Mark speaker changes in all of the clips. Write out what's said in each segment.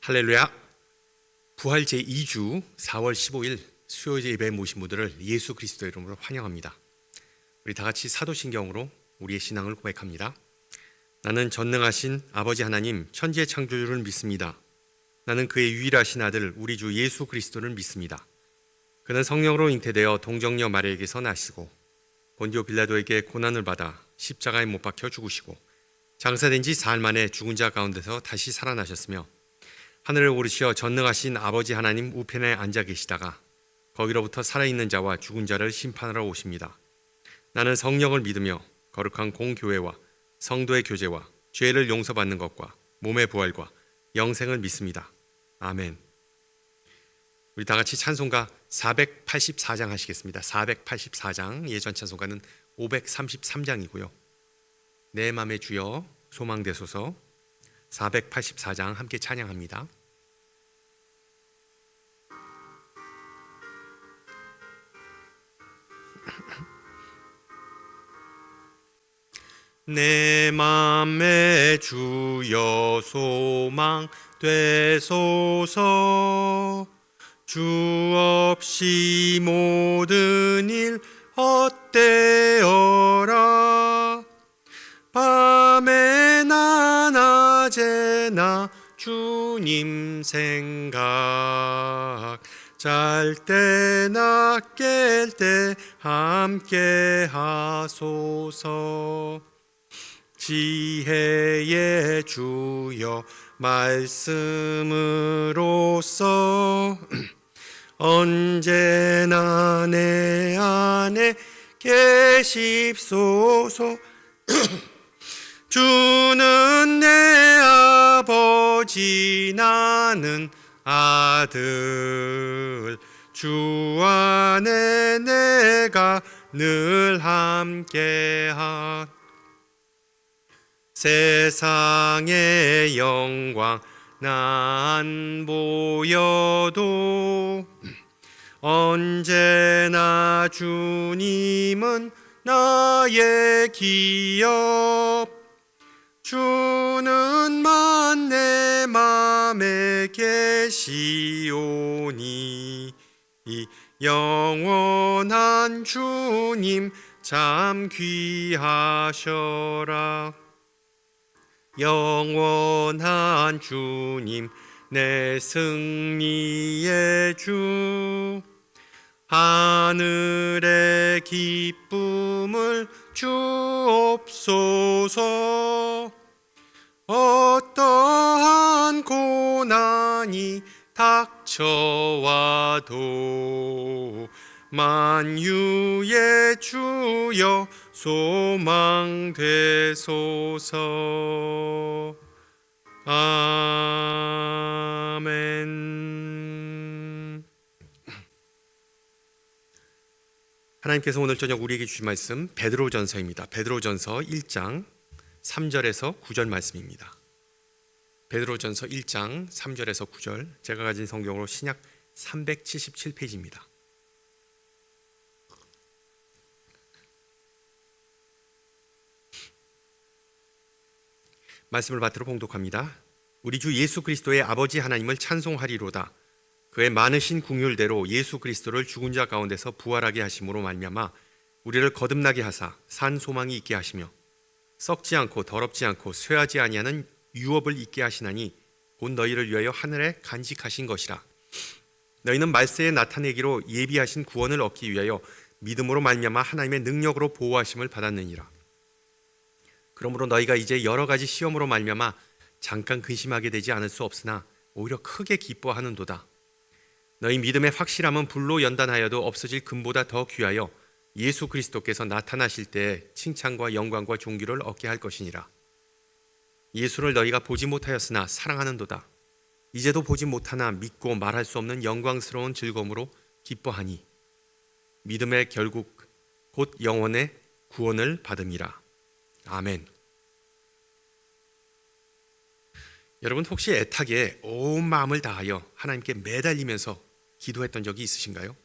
Speaker 1: 할렐루야. 부활 제2주 4월 15일 수요 예배에 모신 분들을 예수 그리스도 이름으로 환영합니다. 우리 다 같이 사도신경으로 우리의 신앙을 고백합니다. 나는 전능하신 아버지 하나님 천지의 창조주를 믿습니다. 나는 그의 유일하신 아들 우리 주 예수 그리스도를 믿습니다. 그는 성령으로 잉태되어 동정녀 마리아에게서 나시고 본디오 빌라도에게 고난을 받아 십자가에 못 박혀 죽으시고 장사된 지 사흘 만에 죽은 자 가운데서 다시 살아나셨으며 하늘을 오르시어 전능하신 아버지 하나님 우편에 앉아 계시다가 거기로부터 살아있는 자와 죽은 자를 심판하러 오십니다. 나는 성령을 믿으며 거룩한 공교회와 성도의 교제와 죄를 용서받는 것과 몸의 부활과 영생을 믿습니다. 아멘. 우리 다 같이 찬송가 484장 하시겠습니다. 484장, 예전 찬송가는 533장이고요. 내 맘의 주여 소망되소서. 484장 함께 찬양합니다. 내 맘의 주여 소망되소서. 주 없이 모든 일 헛되어라. 밤에나 낮에나 주님 생각, 잘 때나 깰 때 함께 하소서. 지혜의 주여 말씀으로써 언제나 내 안에 계십소서. 주는 내 아버지 나는 아들, 주 안에 내가 늘 함께한 세상의 영광 난 보여도 언제나 주님은 나의 기업. 주는만 내 맘에 계시오니 이 영원한 주님 참 귀하셔라. 영원한 주님 내 승리의 주, 하늘의 기쁨을 주옵소서. 어떠한 고난이 닥쳐와도 만유의 주여 소망되소서. 아멘. 하나님께서 오늘 저녁 우리에게 주신 말씀 베드로전서입니다. 베드로전서 1장 3절에서 9절 말씀입니다. 베드로전서 1장 3절에서 9절, 제가 가진 성경으로 신약 377페이지입니다. 말씀을 받들어 봉독합니다. 우리 주 예수 그리스도의 아버지 하나님을 찬송하리로다. 그의 많으신 긍휼대로 예수 그리스도를 죽은 자 가운데서 부활하게 하심으로 말미암아 우리를 거듭나게 하사 산 소망이 있게 하시며 썩지 않고 더럽지 않고 쇠하지 아니하는 유업을 있게 하시나니 곧 너희를 위하여 하늘에 간직하신 것이라. 너희는 말세에 나타내기로 예비하신 구원을 얻기 위하여 믿음으로 말미암아 하나님의 능력으로 보호하심을 받았느니라. 그러므로 너희가 이제 여러 가지 시험으로 말미암아 잠깐 근심하게 되지 않을 수 없으나 오히려 크게 기뻐하는도다. 너희 믿음의 확실함은 불로 연단하여도 없어질 금보다 더 귀하여 예수 그리스도께서 나타나실 때에 칭찬과 영광과 존귀를 얻게 할 것이니라. 예수를 너희가 보지 못하였으나 사랑하는도다. 이제도 보지 못하나 믿고 말할 수 없는 영광스러운 즐거움으로 기뻐하니 믿음의 결국 곧 영원의 구원을 받음이라. 아멘. 여러분 혹시 애타게 온 마음을 다하여 하나님께 매달리면서 기도했던 적이 있으신가요?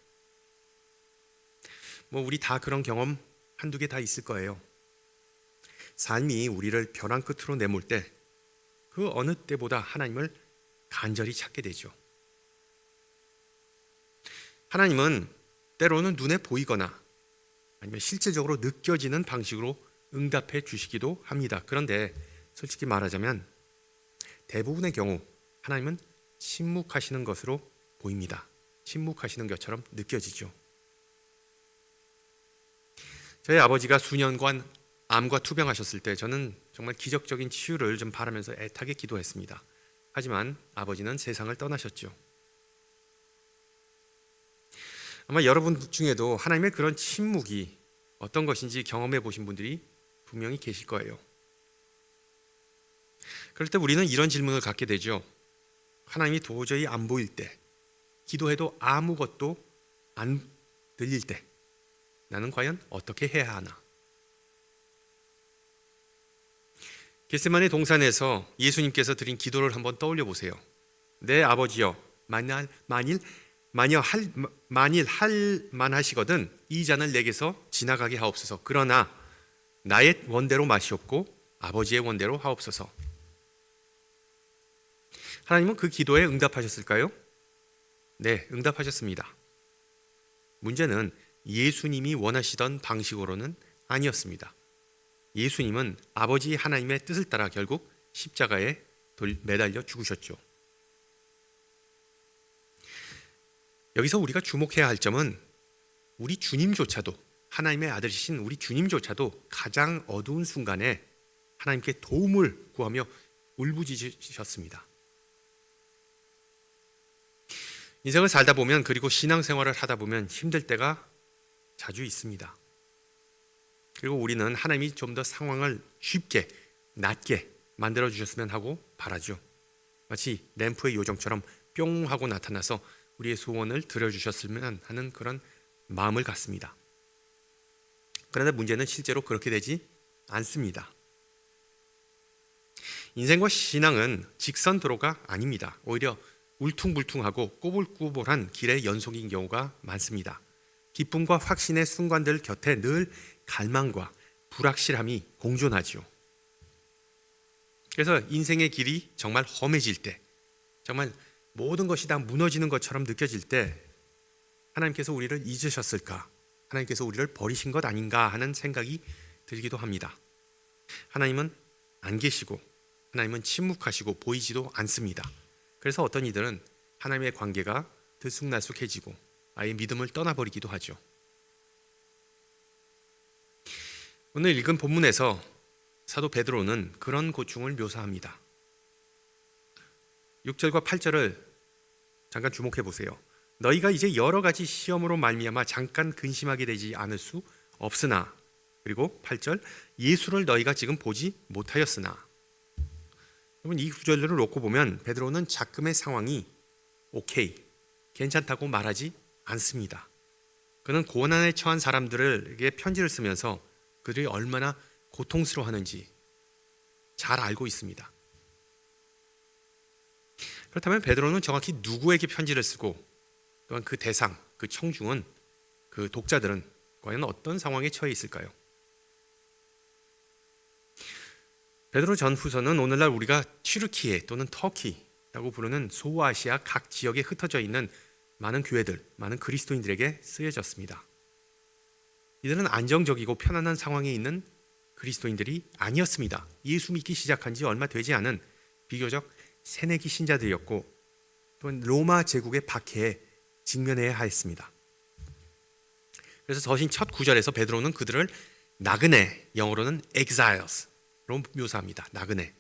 Speaker 1: 우리 다 그런 경험 한두 개 다 있을 거예요. 삶이 우리를 벼랑 끝으로 내몰 때 그 어느 때보다 하나님을 간절히 찾게 되죠. 하나님은 때로는 눈에 보이거나 아니면 실질적으로 느껴지는 방식으로 응답해 주시기도 합니다. 그런데 솔직히 말하자면 대부분의 경우 하나님은 침묵하시는 것으로 보입니다. 침묵하시는 것처럼 느껴지죠. 저희 아버지가 수년간 암과 투병하셨을 때 저는 정말 기적적인 치유를 좀 바라면서 애타게 기도했습니다. 하지만 아버지는 세상을 떠나셨죠. 아마 여러분 중에도 하나님의 그런 침묵이 어떤 것인지 경험해 보신 분들이 분명히 계실 거예요. 그럴 때 우리는 이런 질문을 갖게 되죠. 하나님이 도저히 안 보일 때, 기도해도 아무것도 안 들릴 때 나는 과연 어떻게 해야 하나? 겟세마네 동산에서 예수님께서 드린 기도를 한번 떠올려 보세요. 내 아버지여, 만일 할 만하시거든 이 잔을 내게서 지나가게 하옵소서. 그러나 나의 원대로 마시옵고 아버지의 원대로 하옵소서. 하나님은 그 기도에 응답하셨을까요? 네, 응답하셨습니다. 문제는 예수님이 원하시던 방식으로는 아니었습니다. 예수님은 아버지 하나님의 뜻을 따라 결국 십자가에 매달려 죽으셨죠. 여기서 우리가 주목해야 할 점은 우리 주님조차도, 하나님의 아들이신 우리 주님조차도 가장 어두운 순간에 하나님께 도움을 구하며 울부짖으셨습니다. 인생을 살다 보면, 그리고 신앙생활을 하다 보면 힘들 때가 자주 있습니다. 그리고 우리는 하나님이 좀 더 상황을 쉽게, 낮게 만들어 주셨으면 하고 바라죠. 마치 램프의 요정처럼 뿅 하고 나타나서 우리의 소원을 들어주셨으면 하는 그런 마음을 갖습니다. 그런데 문제는 실제로 그렇게 되지 않습니다. 인생과 신앙은 직선 도로가 아닙니다. 오히려 울퉁불퉁하고 꼬불꼬불한 길의 연속인 경우가 많습니다. 기쁨과 확신의 순간들 곁에 늘 갈망과 불확실함이 공존하죠. 그래서 인생의 길이 정말 험해질 때, 정말 모든 것이 다 무너지는 것처럼 느껴질 때 하나님께서 우리를 잊으셨을까? 하나님께서 우리를 버리신 것 아닌가 하는 생각이 들기도 합니다. 하나님은 안 계시고 하나님은 침묵하시고 보이지도 않습니다. 그래서 어떤 이들은 하나님의 관계가 들쑥날쑥해지고 아예 믿음을 떠나버리기도 하죠. 오늘 읽은 본문에서 사도 베드로는 그런 고충을 묘사합니다. 6절과 8절을 잠깐 주목해 보세요. 너희가 이제 여러 가지 시험으로 말미암아 잠깐 근심하게 되지 않을 수 없으나, 그리고 8절, 예수를 너희가 지금 보지 못하였으나. 여러분, 이 구절들을 놓고 보면 베드로는 자금의 상황이 오케이, 괜찮다고 말하지 않습니다. 그는 고난에 처한 사람들에게 편지를 쓰면서 그들이 얼마나 고통스러워하는지 잘 알고 있습니다. 그렇다면 베드로는 정확히 누구에게 편지를 쓰고, 또한 그 대상, 그 청중은, 그 독자들은 과연 어떤 상황에 처해 있을까요? 베드로 전후서는 오늘날 우리가 튀르키예 또는 터키라고 부르는 소아시아 각 지역에 흩어져 있는 많은 교회들, 많은 그리스도인들에게 쓰여졌습니다. 이들은 안정적이고 편안한 상황에 있는 그리스도인들이 아니었습니다. 예수 믿기 시작한 지 얼마 되지 않은 비교적 새내기 신자들이었고, 또한 로마 제국의 박해에 직면해야 하였습니다. 그래서 서신 첫 구절에서 베드로는 그들을 나그네, 영어로는 exiles로 묘사합니다. 나그네.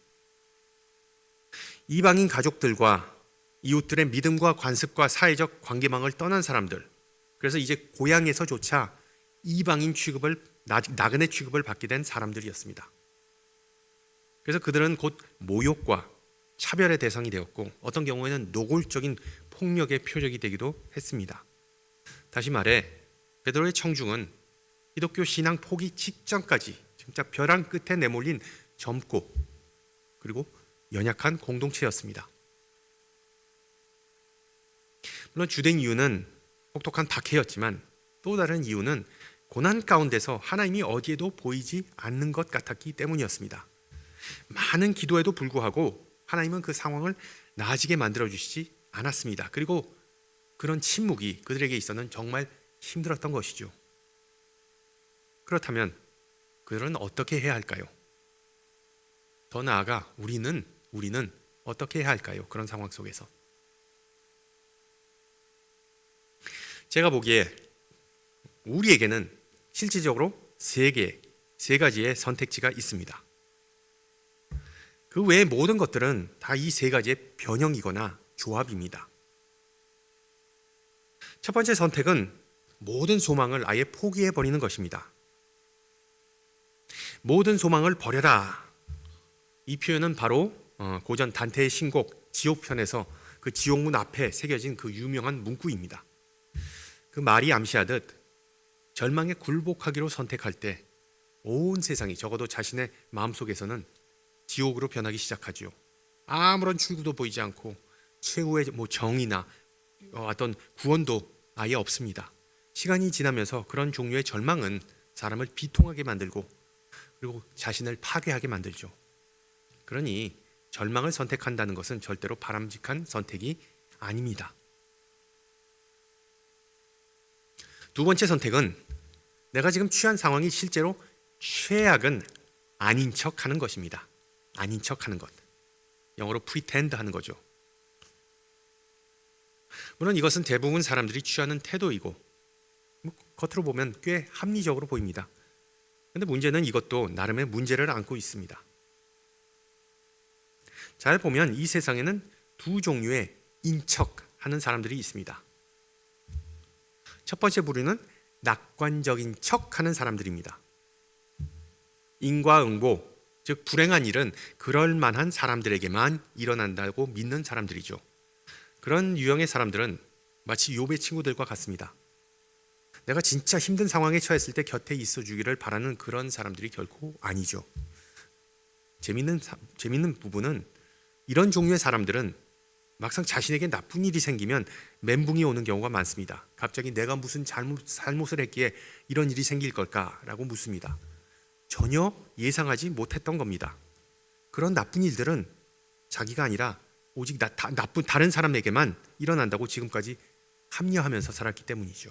Speaker 1: 이방인 가족들과 이웃들의 믿음과 관습과 사회적 관계망을 떠난 사람들, 그래서 이제 고향에서조차 이방인 취급을, 나그네 취급을 받게 된 사람들이었습니다. 그래서 그들은 곧 모욕과 차별의 대상이 되었고, 어떤 경우에는 노골적인 폭력의 표적이 되기도 했습니다. 다시 말해 베드로의 청중은 기독교 신앙 포기 직전까지 진짜 벼랑 끝에 내몰린 젊고 그리고 연약한 공동체였습니다. 물론 주된 이유는 혹독한 박해였지만, 또 다른 이유는 고난 가운데서 하나님이 어디에도 보이지 않는 것 같았기 때문이었습니다. 많은 기도에도 불구하고 하나님은 그 상황을 나아지게 만들어 주시지 않았습니다. 그리고 그런 침묵이 그들에게 있어서는 정말 힘들었던 것이죠. 그렇다면 그들은 어떻게 해야 할까요? 더 나아가 우리는 어떻게 해야 할까요? 그런 상황 속에서 제가 보기에 우리에게는 실질적으로 세 가지의 선택지가 있습니다. 그 외의 모든 것들은 다 이 세 가지의 변형이거나 조합입니다. 첫 번째 선택은 모든 소망을 아예 포기해버리는 것입니다. 모든 소망을 버려라. 이 표현은 바로 고전 단테의 신곡 지옥편에서 그 지옥문 앞에 새겨진 그 유명한 문구입니다. 그 말이 암시하듯 절망에 굴복하기로 선택할 때 온 세상이 적어도 자신의 마음속에서는 지옥으로 변하기 시작하지요. 아무런 출구도 보이지 않고 최후의 정의나 어떤 구원도 아예 없습니다. 시간이 지나면서 그런 종류의 절망은 사람을 비통하게 만들고 그리고 자신을 파괴하게 만들죠. 그러니 절망을 선택한다는 것은 절대로 바람직한 선택이 아닙니다. 두 번째 선택은 내가 지금 취한 상황이 실제로 최악은 아닌 척 하는 것입니다. 아닌 척 하는 것. 영어로 pretend 하는 거죠. 물론 이것은 대부분 사람들이 취하는 태도이고 겉으로 보면 꽤 합리적으로 보입니다. 그런데 문제는 이것도 나름의 문제를 안고 있습니다. 잘 보면 이 세상에는 두 종류의 인척하는 사람들이 있습니다. 첫 번째 부류는 낙관적인 척하는 사람들입니다. 인과응보, 즉 불행한 일은 그럴 만한 사람들에게만 일어난다고 믿는 사람들이죠. 그런 유형의 사람들은 마치 욥의 친구들과 같습니다. 내가 진짜 힘든 상황에 처했을 때 곁에 있어 주기를 바라는 그런 사람들이 결코 아니죠. 재밌는 부분은 이런 종류의 사람들은 막상 자신에게 나쁜 일이 생기면 멘붕이 오는 경우가 많습니다. 갑자기 내가 무슨 잘못을 했기에 이런 일이 생길 걸까라고 묻습니다. 전혀 예상하지 못했던 겁니다. 그런 나쁜 일들은 자기가 아니라 오직 나쁜 다른 사람에게만 일어난다고 지금까지 합리화하면서 살았기 때문이죠.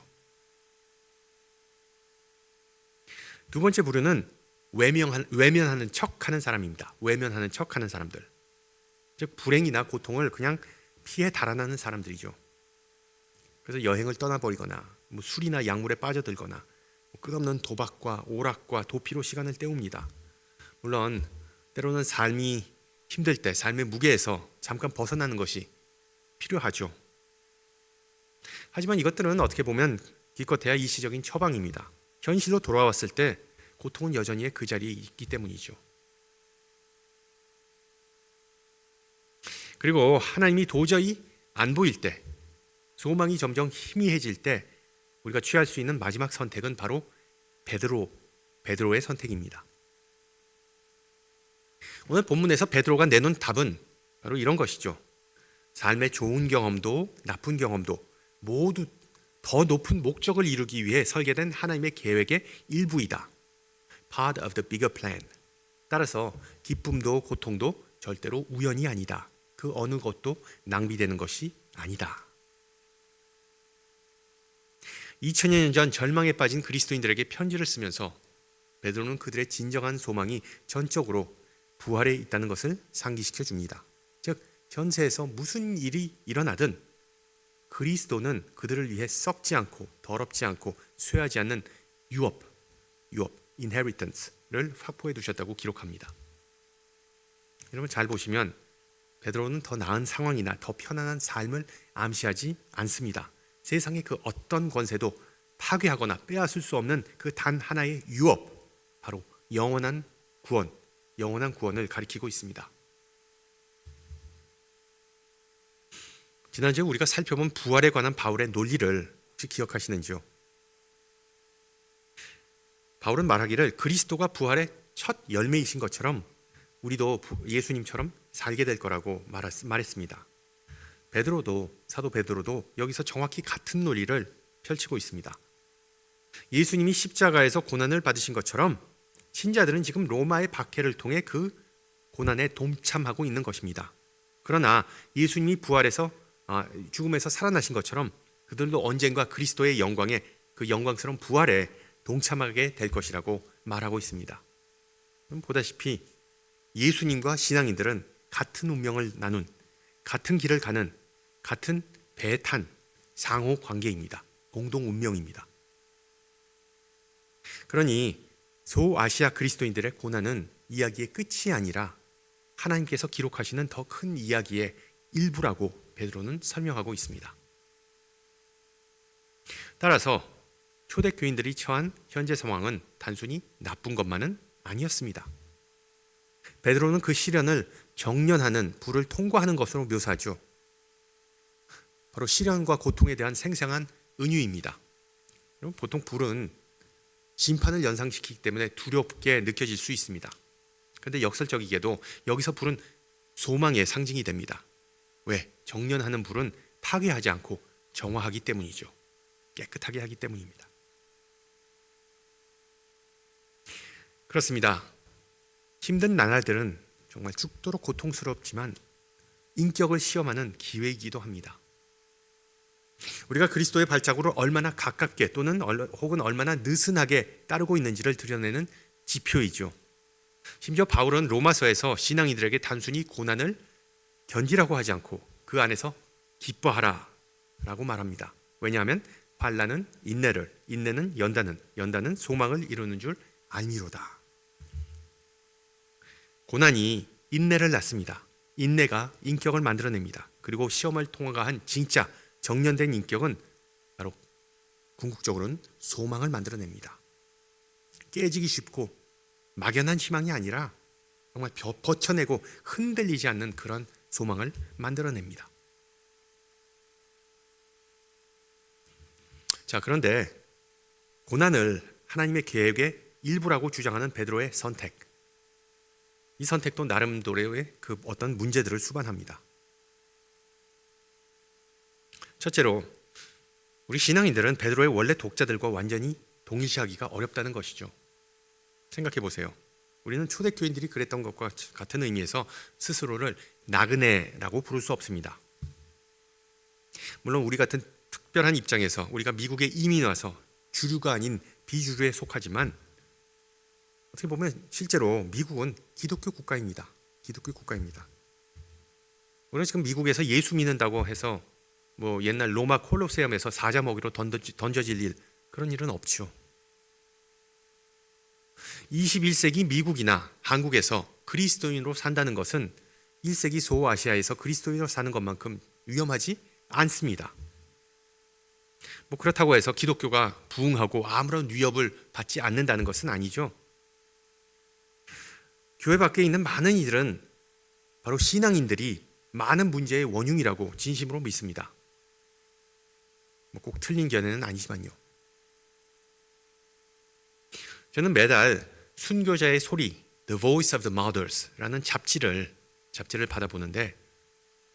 Speaker 1: 두 번째 부류는 외면하는 척하는 사람입니다. 외면하는 척하는 사람들. 즉 불행이나 고통을 그냥 피해 달아나는 사람들이죠. 그래서 여행을 떠나버리거나 술이나 약물에 빠져들거나 끝없는 도박과 오락과 도피로 시간을 때웁니다. 물론 때로는 삶이 힘들 때 삶의 무게에서 잠깐 벗어나는 것이 필요하죠. 하지만 이것들은 어떻게 보면 기껏해야 일시적인 처방입니다. 현실로 돌아왔을 때 고통은 여전히 그 자리에 있기 때문이죠. 그리고 하나님이 도저히 안 보일 때, 소망이 점점 희미해질 때 우리가 취할 수 있는 마지막 선택은 바로 베드로의 선택입니다. 오늘 본문에서 베드로가 내놓은 답은 바로 이런 것이죠. 삶의 좋은 경험도 나쁜 경험도 모두 더 높은 목적을 이루기 위해 설계된 하나님의 계획의 일부이다. Part of the bigger plan. 따라서 기쁨도 고통도 절대로 우연이 아니다. 그 어느 것도 낭비되는 것이 아니다. 2000여 년 전 절망에 빠진 그리스도인들에게 편지를 쓰면서 베드로는 그들의 진정한 소망이 전적으로 부활에 있다는 것을 상기시켜 줍니다. 즉 현세에서 무슨 일이 일어나든 그리스도는 그들을 위해 썩지 않고 더럽지 않고 쇠하지 않는 유업, inheritance를 확보해 두셨다고 기록합니다. 여러분 잘 보시면 베드로는 더 나은 상황이나 더 편안한 삶을 암시하지 않습니다. 세상의 그 어떤 권세도 파괴하거나 빼앗을 수 없는 그 단 하나의 유업, 바로 영원한 구원을 가리키고 있습니다. 지난주에 우리가 살펴본 부활에 관한 바울의 논리를 혹시 기억하시는지요? 바울은 말하기를 그리스도가 부활의 첫 열매이신 것처럼 우리도 예수님처럼 살게 될 거라고 말했습니다. 사도 베드로도 여기서 정확히 같은 논리를 펼치고 있습니다. 예수님이 십자가에서 고난을 받으신 것처럼 신자들은 지금 로마의 박해를 통해 그 고난에 동참하고 있는 것입니다. 그러나 예수님이 부활해서 죽음에서 살아나신 것처럼 그들도 언젠가 그리스도의 영광에, 그 영광스러운 부활에 동참하게 될 것이라고 말하고 있습니다. 보다시피 예수님과 신앙인들은 같은 운명을 나눈, 같은 길을 가는, 같은 배에 탄 상호 관계입니다. 공동 운명입니다. 그러니 소아시아 그리스도인들의 고난은 이야기의 끝이 아니라 하나님께서 기록하시는 더 큰 이야기의 일부라고 베드로는 설명하고 있습니다. 따라서 초대교인들이 처한 현재 상황은 단순히 나쁜 것만은 아니었습니다. 베드로는 그 시련을 정련하는 불을 통과하는 것으로 묘사하죠. 바로 시련과 고통에 대한 생생한 은유입니다. 보통 불은 심판을 연상시키기 때문에 두렵게 느껴질 수 있습니다. 그런데 역설적이게도 여기서 불은 소망의 상징이 됩니다. 왜? 정련하는 불은 파괴하지 않고 정화하기 때문이죠. 깨끗하게 하기 때문입니다. 그렇습니다. 힘든 나날들은 정말 죽도록 고통스럽지만 인격을 시험하는 기회이기도 합니다. 우리가 그리스도의 발자국을 얼마나 가깝게 또는 혹은 얼마나 느슨하게 따르고 있는지를 드러내는 지표이죠. 심지어 바울은 로마서에서 신앙인들에게 단순히 고난을 견디라고 하지 않고 그 안에서 기뻐하라 라고 말합니다. 왜냐하면 환난은 인내를, 인내는 연단은 소망을 이루는 줄 알미로다. 고난이 인내를 낳습니다. 인내가 인격을 만들어냅니다. 그리고 시험을 통과한 진짜 정련된 인격은 바로 궁극적으로는 소망을 만들어냅니다. 깨지기 쉽고 막연한 희망이 아니라 정말 버텨내고 흔들리지 않는 그런 소망을 만들어냅니다. 자, 그런데 고난을 하나님의 계획의 일부라고 주장하는 베드로의 선택, 이 선택도 나름대로의 그 어떤 문제들을 수반합니다. 첫째로 우리 신앙인들은 베드로의 원래 독자들과 완전히 동일시하기가 어렵다는 것이죠. 생각해 보세요. 우리는 초대교인들이 그랬던 것과 같은 의미에서 스스로를 나그네라고 부를 수 없습니다. 물론 우리 같은 특별한 입장에서 우리가 미국에 이민 와서 주류가 아닌 비주류에 속하지만 어떻게 보면 실제로 미국은 기독교 국가입니다. 기독교 국가입니다. 우리는 지금 미국에서 예수 믿는다고 해서 뭐 옛날 로마 콜로세움에서 사자 먹이로 던져질 일, 그런 일은 없죠. 21세기 미국이나 한국에서 그리스도인으로 산다는 것은 1세기 소아시아에서 그리스도인으로 사는 것만큼 위험하지 않습니다. 뭐 그렇다고 해서 기독교가 부흥하고 아무런 위협을 받지 않는다는 것은 아니죠. 교회 밖에 있는 많은 이들은 바로 신앙인들이 많은 문제의 원흉이라고 진심으로 믿습니다. 꼭 틀린 견해는 아니지만요. 저는 매달 순교자의 소리, The Voice of the Martyrs라는 잡지를 받아보는데,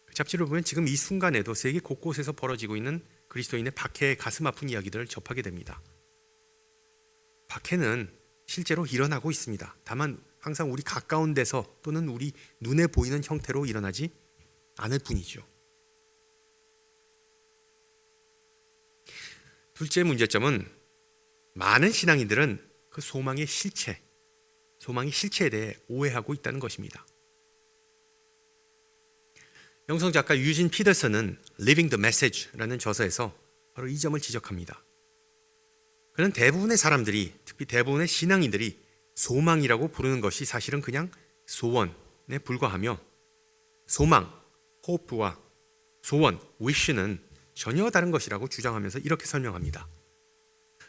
Speaker 1: 그 잡지를 보면 지금 이 순간에도 세계 곳곳에서 벌어지고 있는 그리스도인의 박해의 가슴 아픈 이야기들을 접하게 됩니다. 박해는 실제로 일어나고 있습니다. 다만 항상 우리 가까운 데서 또는 우리 눈에 보이는 형태로 일어나지 않을 뿐이죠. 둘째 문제점은 많은 신앙인들은 그 소망의 실체에 대해 오해하고 있다는 것입니다. 영성작가 유진 피더슨은 Living the Message라는 저서에서 바로 이 점을 지적합니다. 그는 대부분의 사람들이, 특히 대부분의 신앙인들이 소망이라고 부르는 것이 사실은 그냥 소원에 불과하며, 소망, hope와 소원, wish는 전혀 다른 것이라고 주장하면서 이렇게 설명합니다.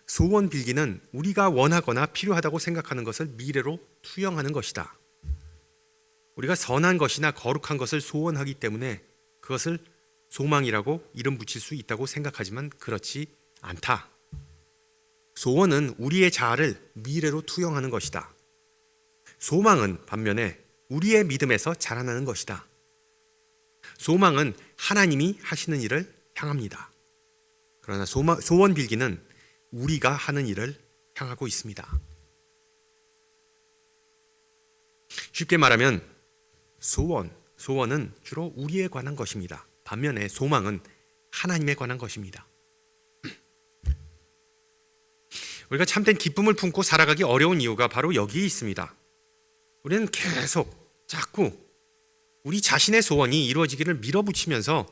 Speaker 1: 소원 빌기는 우리가 원하거나 필요하다고 생각하는 것을 미래로 투영하는 것이다. 우리가 선한 것이나 거룩한 것을 소원하기 때문에 그것을 소망이라고 이름 붙일 수 있다고 생각하지만 그렇지 않다. 소원은 우리의 자아를 미래로 투영하는 것이다. 소망은 반면에 우리의 믿음에서 자라나는 것이다. 소망은 하나님이 하시는 일을 향합니다. 그러나 소원 빌기는 우리가 하는 일을 향하고 있습니다. 쉽게 말하면 소원, 소원은 주로 우리에 관한 것입니다. 반면에 소망은 하나님에 관한 것입니다. 우리가 참된 기쁨을 품고 살아가기 어려운 이유가 바로 여기에 있습니다. 우리는 계속 자꾸 우리 자신의 소원이 이루어지기를 밀어붙이면서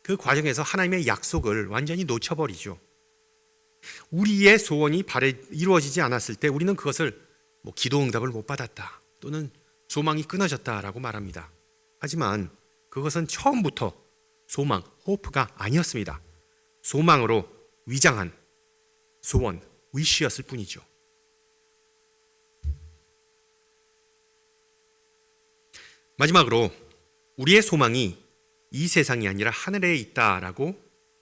Speaker 1: 그 과정에서 하나님의 약속을 완전히 놓쳐버리죠. 우리의 소원이 이루어지지 않았을 때 우리는 그것을 기도 응답을 못 받았다 또는 소망이 끊어졌다라고 말합니다. 하지만 그것은 처음부터 소망, 호프가 아니었습니다. 소망으로 위장한 소원, 위시였을 뿐이죠. 마지막으로 우리의 소망이 이 세상이 아니라 하늘에 있다라고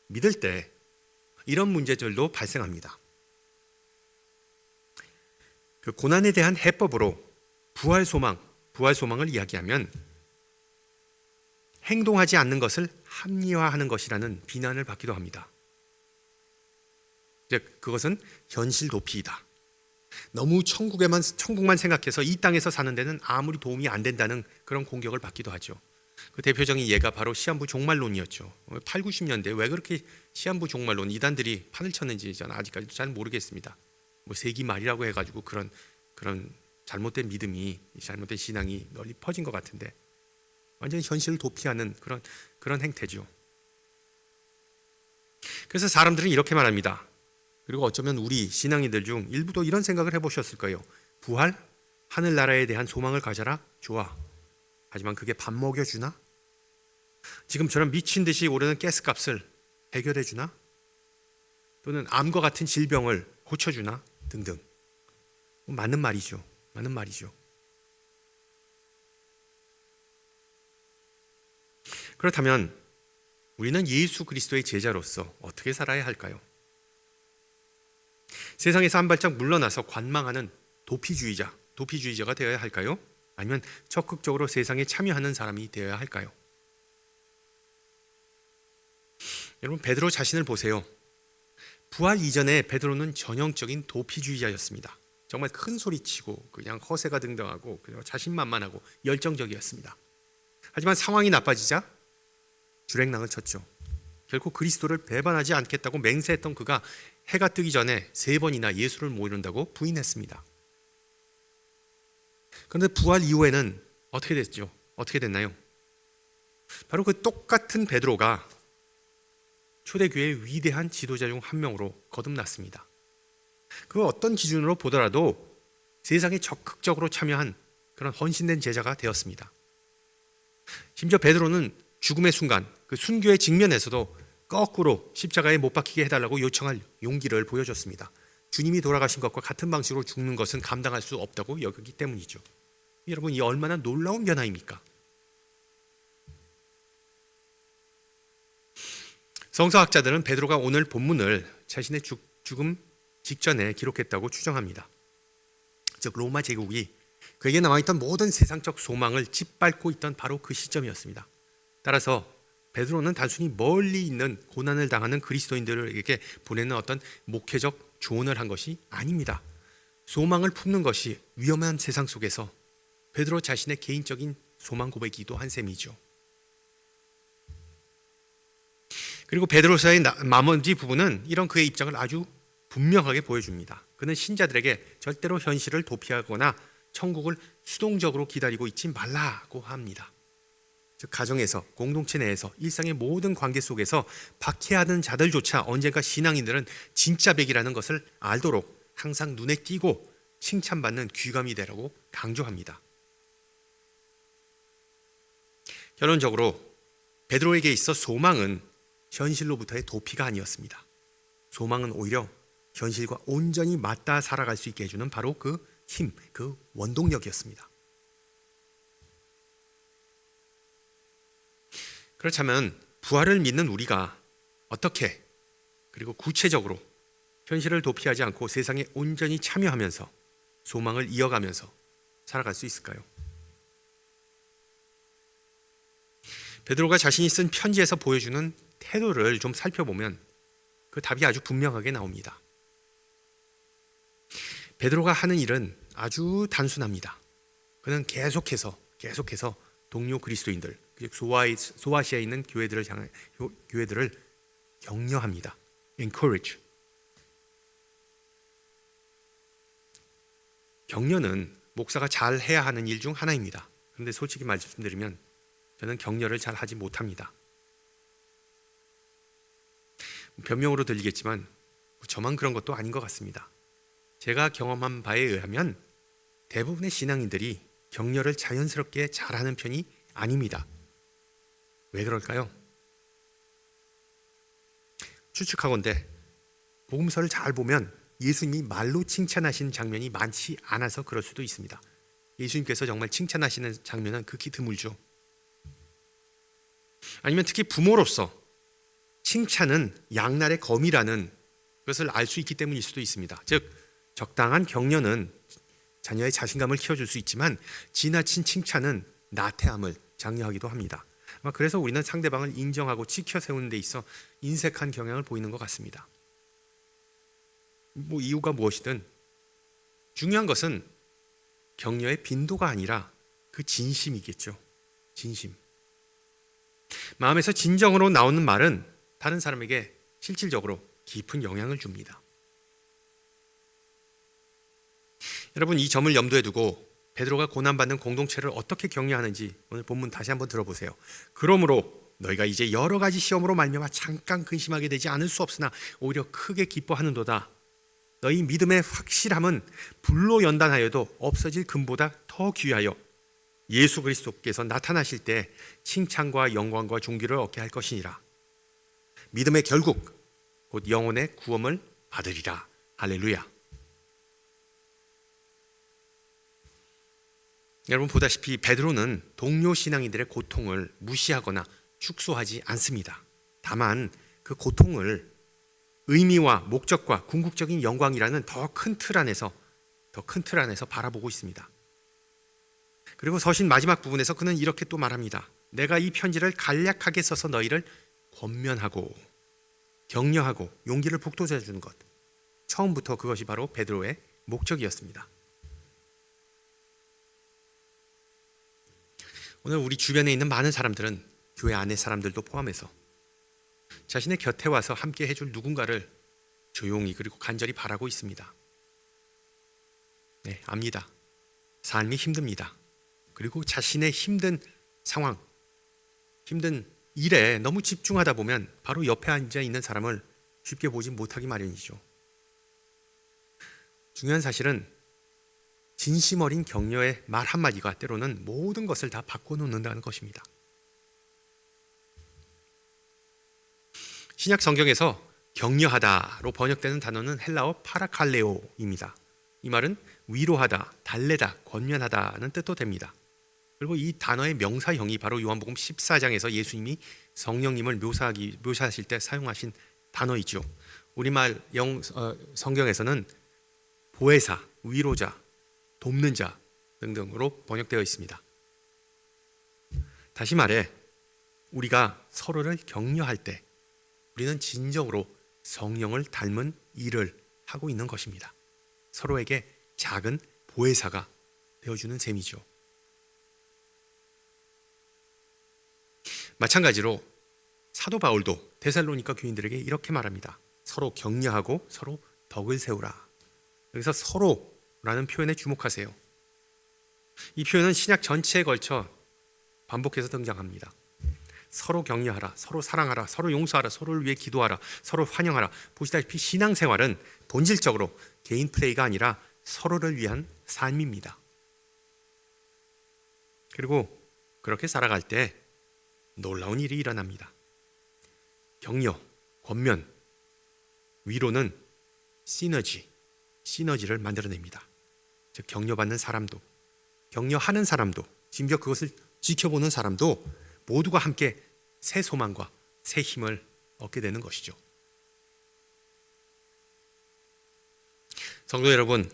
Speaker 1: 믿을 때 이런 문제들도 발생합니다. 그 고난에 대한 해법으로 부활 소망을 이야기하면 행동하지 않는 것을 합리화하는 것이라는 비난을 받기도 합니다. 즉 그것은 현실 도피이다. 너무 천국만 생각해서 이 땅에서 사는 데는 아무리 도움이 안 된다는 그런 공격을 받기도 하죠. 그 대표적인 예가 바로 시한부 종말론이었죠. 8, 90년대 왜 그렇게 시한부 종말론 이단들이 판을 쳤는지 저는 아직까지도 잘 모르겠습니다. 세기 말이라고 해가지고 그런 잘못된 믿음이, 잘못된 신앙이 널리 퍼진 것 같은데 완전히 현실을 도피하는 그런 행태죠. 그래서 사람들은 이렇게 말합니다. 그리고 어쩌면 우리 신앙인들 중 일부도 이런 생각을 해보셨을 거예요. 부활, 하늘나라에 대한 소망을 가져라? 좋아. 하지만 그게 밥 먹여주나? 지금처럼 미친 듯이 오르는 가스값을 해결해주나? 또는 암과 같은 질병을 고쳐주나? 등등. 맞는 말이죠. 맞는 말이죠. 그렇다면 우리는 예수 그리스도의 제자로서 어떻게 살아야 할까요? 세상에서 한 발짝 물러나서 관망하는 도피주의자가 되어야 할까요? 아니면 적극적으로 세상에 참여하는 사람이 되어야 할까요? 여러분 베드로 자신을 보세요. 부활 이전에 베드로는 전형적인 도피주의자였습니다. 정말 큰 소리치고 그냥 허세가 등등하고 그냥 자신만만하고 열정적이었습니다. 하지만 상황이 나빠지자 주랭랑을 쳤죠. 결코 그리스도를 배반하지 않겠다고 맹세했던 그가 해가 뜨기 전에 3번이나 예수를 모른다고 부인했습니다. 그런데 부활 이후에는 어떻게 됐죠? 어떻게 됐나요? 바로 그 똑같은 베드로가 초대교회의 위대한 지도자 중 한 명으로 거듭났습니다. 그 어떤 기준으로 보더라도 세상에 적극적으로 참여한 그런 헌신된 제자가 되었습니다. 심지어 베드로는 죽음의 순간 그 순교의 직면에서도 거꾸로 십자가에 못 박히게 해달라고 요청할 용기를 보여줬습니다. 주님이 돌아가신 것과 같은 방식으로 죽는 것은 감당할 수 없다고 여기기 때문이죠. 여러분 이 얼마나 놀라운 변화입니까? 성서학자들은 베드로가 오늘 본문을 자신의 죽음 직전에 기록했다고 추정합니다. 즉 로마 제국이 그에게 남아있던 모든 세상적 소망을 짓밟고 있던 바로 그 시점이었습니다. 따라서 베드로는 단순히 멀리 있는 고난을 당하는 그리스도인들에게 보내는 어떤 목회적 조언을 한 것이 아닙니다. 소망을 품는 것이 위험한 세상 속에서 베드로 자신의 개인적인 소망 고백이기도 한 셈이죠. 그리고 베드로서의 나머지 부분은 이런 그의 입장을 아주 분명하게 보여줍니다. 그는 신자들에게 절대로 현실을 도피하거나 천국을 수동적으로 기다리고 있지 말라고 합니다. 즉 가정에서, 공동체 내에서, 일상의 모든 관계 속에서 박해하는 자들조차 언젠가 신앙인들은 진짜 백이라는 것을 알도록 항상 눈에 띄고 칭찬받는 귀감이 되라고 강조합니다. 결론적으로 베드로에게 있어 소망은 현실로부터의 도피가 아니었습니다. 소망은 오히려 현실과 온전히 맞닿아 살아갈 수 있게 해주는 바로 그 힘, 그 원동력이었습니다. 그렇다면 부활을 믿는 우리가 어떻게 그리고 구체적으로 현실을 도피하지 않고 세상에 온전히 참여하면서 소망을 이어가면서 살아갈 수 있을까요? 베드로가 자신이 쓴 편지에서 보여주는 태도를 좀 살펴보면 그 답이 아주 분명하게 나옵니다. 베드로가 하는 일은 아주 단순합니다. 그는 계속해서 동료 그리스도인들, 소아시아에 있는 교회들을 격려합니다. encourage. 격려는 목사가 잘 해야 하는 일 중 하나입니다. 그런데 솔직히 말씀드리면 저는 격려를 잘 하지 못합니다. 변명으로 들리겠지만 저만 그런 것도 아닌 것 같습니다. 제가 경험한 바에 의하면 대부분의 신앙인들이 격려를 자연스럽게 잘하는 편이 아닙니다. 왜 그럴까요? 추측하건대 복음서를 잘 보면 예수님이 말로 칭찬하신 장면이 많지 않아서 그럴 수도 있습니다. 예수님께서 정말 칭찬하시는 장면은 극히 드물죠. 아니면 특히 부모로서 칭찬은 양날의 검이라는 것을 알 수 있기 때문일 수도 있습니다. 즉 적당한 격려는 자녀의 자신감을 키워줄 수 있지만 지나친 칭찬은 나태함을 장려하기도 합니다. 그래서 우리는 상대방을 인정하고 지켜 세우는 데 있어 인색한 경향을 보이는 것 같습니다. 이유가 무엇이든 중요한 것은 격려의 빈도가 아니라 그 진심이겠죠. 진심. 마음에서 진정으로 나오는 말은 다른 사람에게 실질적으로 깊은 영향을 줍니다. 여러분, 이 점을 염두에 두고 베드로가 고난받는 공동체를 어떻게 격려하는지 오늘 본문 다시 한번 들어보세요. 그러므로 너희가 이제 여러 가지 시험으로 말미암아 잠깐 근심하게 되지 않을 수 없으나 오히려 크게 기뻐하는도다. 너희 믿음의 확실함은 불로 연단하여도 없어질 금보다 더 귀하여 예수 그리스도께서 나타나실 때 칭찬과 영광과 존귀를 얻게 할 것이니라. 믿음의 결국 곧 영혼의 구원을 받으리라. 할렐루야. 여러분 보다시피 베드로는 동료 신앙인들의 고통을 무시하거나 축소하지 않습니다. 다만 그 고통을 의미와 목적과 궁극적인 영광이라는 더 큰 틀 안에서 바라보고 있습니다. 그리고 서신 마지막 부분에서 그는 이렇게 또 말합니다. 내가 이 편지를 간략하게 써서 너희를 권면하고 격려하고 용기를 북돋아 주는 것. 처음부터 그것이 바로 베드로의 목적이었습니다. 오늘 우리 주변에 있는 많은 사람들은 교회 안의 사람들도 포함해서 자신의 곁에 와서 함께 해줄 누군가를 조용히 그리고 간절히 바라고 있습니다. 네, 압니다. 삶이 힘듭니다. 그리고 자신의 힘든 상황, 힘든 일에 너무 집중하다 보면 바로 옆에 앉아 있는 사람을 쉽게 보지 못하기 마련이죠. 중요한 사실은 진심 어린 격려의 말 한마디가 때로는 모든 것을 다 바꿔놓는다는 것입니다. 신약 성경에서 격려하다로 번역되는 단어는 헬라어 파라칼레오입니다. 이 말은 위로하다, 달래다, 권면하다는 뜻도 됩니다. 그리고 이 단어의 명사형이 바로 요한복음 14장에서 예수님이 성령님을 묘사하실 때 사용하신 단어이죠. 우리말 성경에서는 보혜사, 위로자, 돕는 자 등등으로 번역되어 있습니다. 다시 말해 우리가 서로를 격려할 때 우리는 진정으로 성령을 닮은 일을 하고 있는 것입니다. 서로에게 작은 보혜사가 되어주는 셈이죠. 마찬가지로 사도 바울도 데살로니가 교인들에게 이렇게 말합니다. 서로 격려하고 서로 덕을 세우라. 여기서 서로라는 표현에 주목하세요. 이 표현은 신약 전체에 걸쳐 반복해서 등장합니다. 서로 격려하라, 서로 사랑하라, 서로 용서하라, 서로를 위해 기도하라, 서로 환영하라. 보시다시피 신앙생활은 본질적으로 개인 플레이가 아니라 서로를 위한 삶입니다. 그리고 그렇게 살아갈 때 놀라운 일이 일어납니다. 격려, 권면, 위로는 시너지를 만들어냅니다. 즉 격려받는 사람도, 격려하는 사람도, 심지어 그것을 지켜보는 사람도 모두가 함께 새 소망과 새 힘을 얻게 되는 것이죠. 성도 여러분,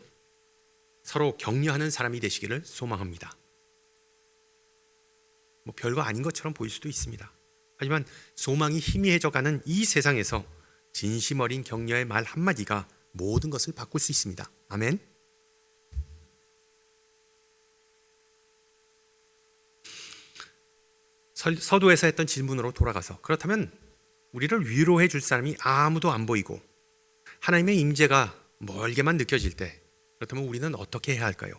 Speaker 1: 서로 격려하는 사람이 되시기를 소망합니다. 별거 아닌 것처럼 보일 수도 있습니다. 하지만 소망이 희미해져가는 이 세상에서 진심 어린 격려의 말 한마디가 모든 것을 바꿀 수 있습니다. 아멘. 서두에서 했던 질문으로 돌아가서, 그렇다면 우리를 위로해 줄 사람이 아무도 안 보이고 하나님의 임재가 멀게만 느껴질 때, 그렇다면 우리는 어떻게 해야 할까요?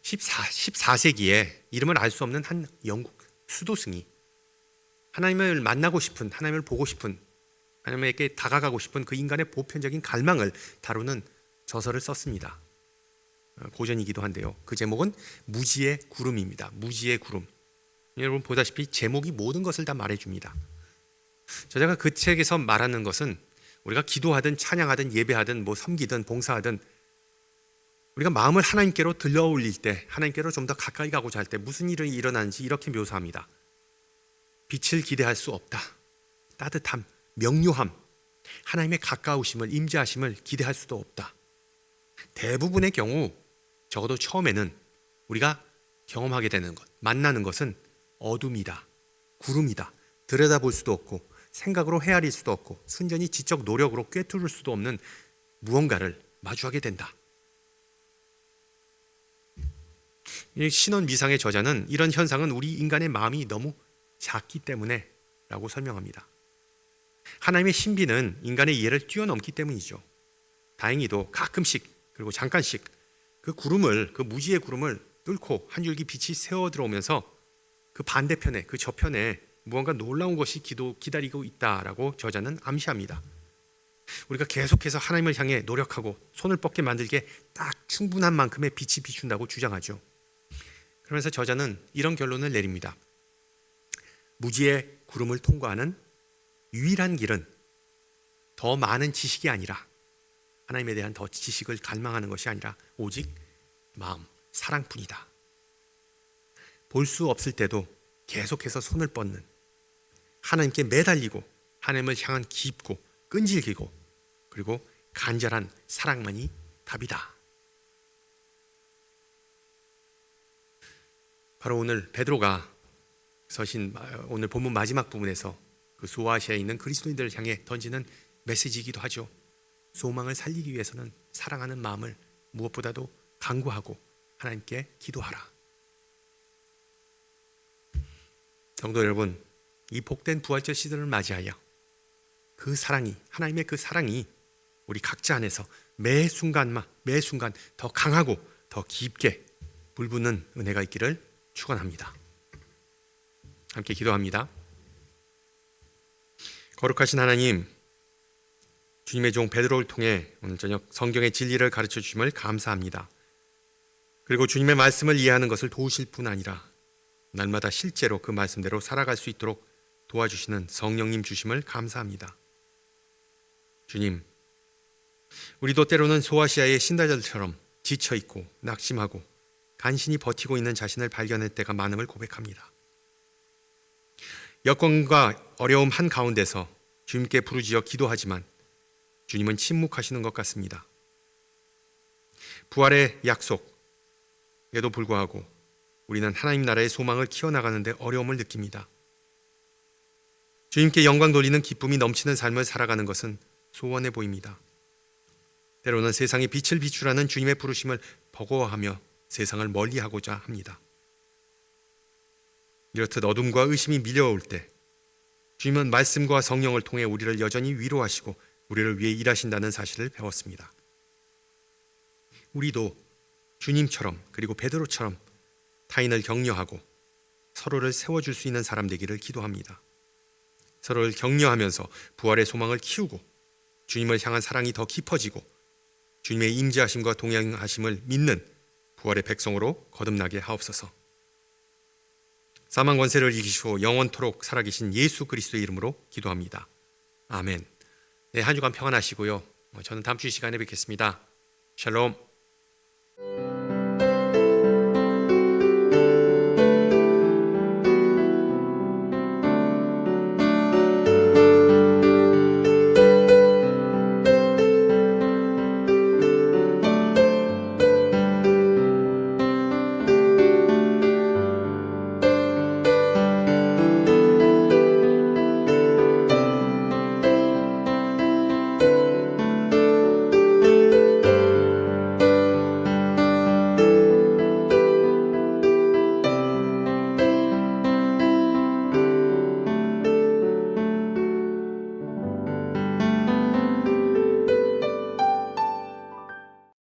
Speaker 1: 14세기에 이름을 알 수 없는 한 영국 수도승이 하나님을 만나고 싶은, 하나님을 보고 싶은, 하나님에게 다가가고 싶은 그 인간의 보편적인 갈망을 다루는 저서를 썼습니다. 고전이기도 한데요. 그 제목은 무지의 구름입니다. 무지의 구름. 여러분 보다시피 제목이 모든 것을 다 말해줍니다. 저자가 그 책에서 말하는 것은 우리가 기도하든 찬양하든 예배하든 섬기든 봉사하든 우리가 마음을 하나님께로 들려 올릴 때, 하나님께로 좀 더 가까이 가고자 할 때 무슨 일이 일어나는지 이렇게 묘사합니다. 빛을 기대할 수 없다. 따뜻함, 명료함, 하나님의 가까우심을, 임재하심을 기대할 수도 없다. 대부분의 경우, 적어도 처음에는 우리가 경험하게 되는 것, 만나는 것은 어둠이다, 구름이다. 들여다볼 수도 없고 생각으로 헤아릴 수도 없고 순전히 지적 노력으로 꿰뚫을 수도 없는 무언가를 마주하게 된다. 이 신원 미상의 저자는 이런 현상은 우리 인간의 마음이 너무 작기 때문에 라고 설명합니다. 하나님의 신비는 인간의 이해를 뛰어넘기 때문이죠. 다행히도 가끔씩, 그리고 잠깐씩 그 구름을, 그 무지의 구름을 뚫고 한 줄기 빛이 새어 들어오면서 그 반대편에, 그 저편에 무언가 놀라운 것이 기다리고 있다라고 저자는 암시합니다. 우리가 계속해서 하나님을 향해 노력하고 손을 뻗게 만들게 딱 충분한 만큼의 빛이 비춘다고 주장하죠. 그러면서 저자는 이런 결론을 내립니다. 무지의 구름을 통과하는 유일한 길은 더 많은 지식이 아니라, 하나님에 대한 더 지식을 갈망하는 것이 아니라 오직 마음, 사랑뿐이다. 볼 수 없을 때도 계속해서 손을 뻗는, 하나님께 매달리고 하나님을 향한 깊고 끈질기고 그리고 간절한 사랑만이 답이다. 바로 오늘 베드로가 서신 오늘 본문 마지막 부분에서 그 소아시아에 있는 그리스도인들을 향해 던지는 메시지이기도 하죠. 소망을 살리기 위해서는 사랑하는 마음을 무엇보다도 간구하고 하나님께 기도하라. 성도 여러분, 이 복된 부활절 시즌을 맞이하여 그 사랑이, 하나님의 그 사랑이 우리 각자 안에서 매 순간 더 강하고 더 깊게 불붙는 은혜가 있기를 축원합니다. 함께 기도합니다. 거룩하신 하나님, 주님의 종 베드로를 통해 오늘 저녁 성경의 진리를 가르쳐 주심을 감사합니다. 그리고 주님의 말씀을 이해하는 것을 도우실 뿐 아니라 날마다 실제로 그 말씀대로 살아갈 수 있도록 도와주시는 성령님 주심을 감사합니다. 주님, 우리도 때로는 소아시아의 신다들처럼 지쳐있고 낙심하고 간신히 버티고 있는 자신을 발견할 때가 많음을 고백합니다. 여건과 어려움 한가운데서 주님께 부르짖어 기도하지만 주님은 침묵하시는 것 같습니다. 부활의 약속에도 불구하고 우리는 하나님 나라의 소망을 키워나가는데 어려움을 느낍니다. 주님께 영광 돌리는 기쁨이 넘치는 삶을 살아가는 것은 소원해 보입니다. 때로는 세상에 빛을 비추라는 주님의 부르심을 버거워하며 세상을 멀리하고자 합니다. 이렇듯 어둠과 의심이 밀려올 때 주님은 말씀과 성령을 통해 우리를 여전히 위로하시고 우리를 위해 일하신다는 사실을 배웠습니다. 우리도 주님처럼, 그리고 베드로처럼 타인을 격려하고 서로를 세워줄 수 있는 사람 되기를 기도합니다. 서로를 격려하면서 부활의 소망을 키우고 주님을 향한 사랑이 더 깊어지고 주님의 임재하심과 동행하심을 믿는 부활의 백성으로 거듭나게 하옵소서. 사망 권세를 이기시고 영원토록 살아계신 예수 그리스도의 이름으로 기도합니다. 아멘. 네, 한 주간 평안하시고요. 저는 다음 주 이 시간에 뵙겠습니다. 샬롬.